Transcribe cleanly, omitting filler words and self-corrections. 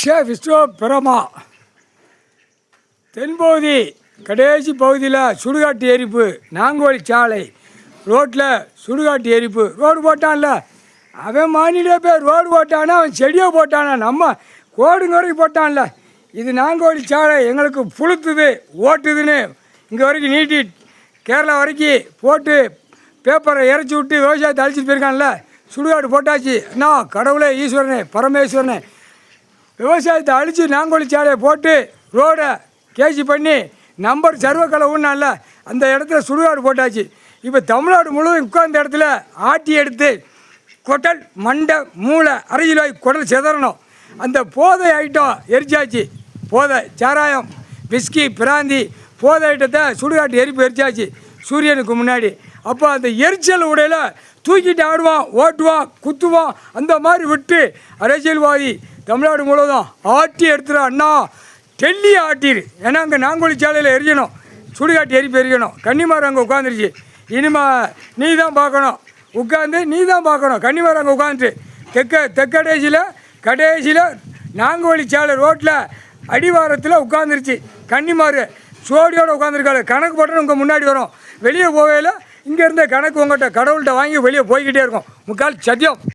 விஸ்வ பிரமா தென்பகுதி கடைசி பகுதியில் சுடுகாட்டு எரிப்பு, நாங்கோலி சாலை ரோட்டில் சுடுகாட்டு எரிப்பு. ரோடு போட்டான்ல, அவன் மாநில பேர் ரோடு போட்டானா, அவன் செடியை போட்டானா, நம்ம கோடுங்க போட்டான்ல. இது நாங்கோலி சாலை எங்களுக்கு புளுத்துது ஓட்டுதுன்னு இங்கே வரைக்கும் நீட்டி கேரளா வரைக்கும் போட்டு பேப்பரை இறச்சி விட்டு விவசாயத்தை அழிச்சிட்டு போயிருக்கான்ல. சுடுகாடு போட்டாச்சு. என்ன கடவுளே, ஈஸ்வரனே, பரமேஸ்வரனே, விவசாயத்தை அழித்து நாங்கோலி சாலையை போட்டு ரோடை கேசி பண்ணி நம்பர் சர்வக்கலை ஊனால அந்த இடத்துல சுடுகாடு போட்டாச்சு. இப்போ தமிழ்நாடு முழுவதும் உட்கார்ந்த இடத்துல ஆட்டி எடுத்து கொட்டல் மண்டை மூளை அரையிலாய் குடல் செதறணும். அந்த போதை ஐட்டம் எரிச்சாச்சு. போதை சாராயம், விஸ்கி, பிராந்தி போதை ஐட்டத்தை சுடுகாட்டு எரிப்பு எரிச்சாச்சு சூரியனுக்கு முன்னாடி. அப்போ அந்த எரிச்சல் உடையில் தூக்கிட்டு ஆடுவான், ஓட்டுவான், குத்துவான். அந்த மாதிரி விட்டு அரசியல்வாதி தமிழ்நாடு முழுவதும் ஆட்டி எடுத்துகிற அண்ணா டெல்லி ஆட்டிரு. ஏன்னா அங்கே நாங்கோலி சாலையில் எரியணும், சுடுகாட்டு எரிப்பு எரியணும். கன்னிமார் அங்கே உட்காந்துருச்சு. இனிமே நீ தான் பார்க்கணும், உட்காந்து நீ தான் பார்க்கணும். கன்னிமார் அங்கே உட்காந்துட்டு கடைசியில் நாங்கோலி சாலை ரோட்டில் அடிவாரத்தில் உட்காந்துருச்சு. கன்னிமார் சோடியோடு உட்காந்துருக்காரு. கணக்கு போட்டோன்னு உங்கள் முன்னாடி வரும். வெளியே போகையில் இங்கே இருந்த கணக்கு உங்கள்கிட்ட கடவுள்கிட்ட வாங்கி வெளியே போய்கிட்டே இருக்கும். முக்கால் சத்தியம்.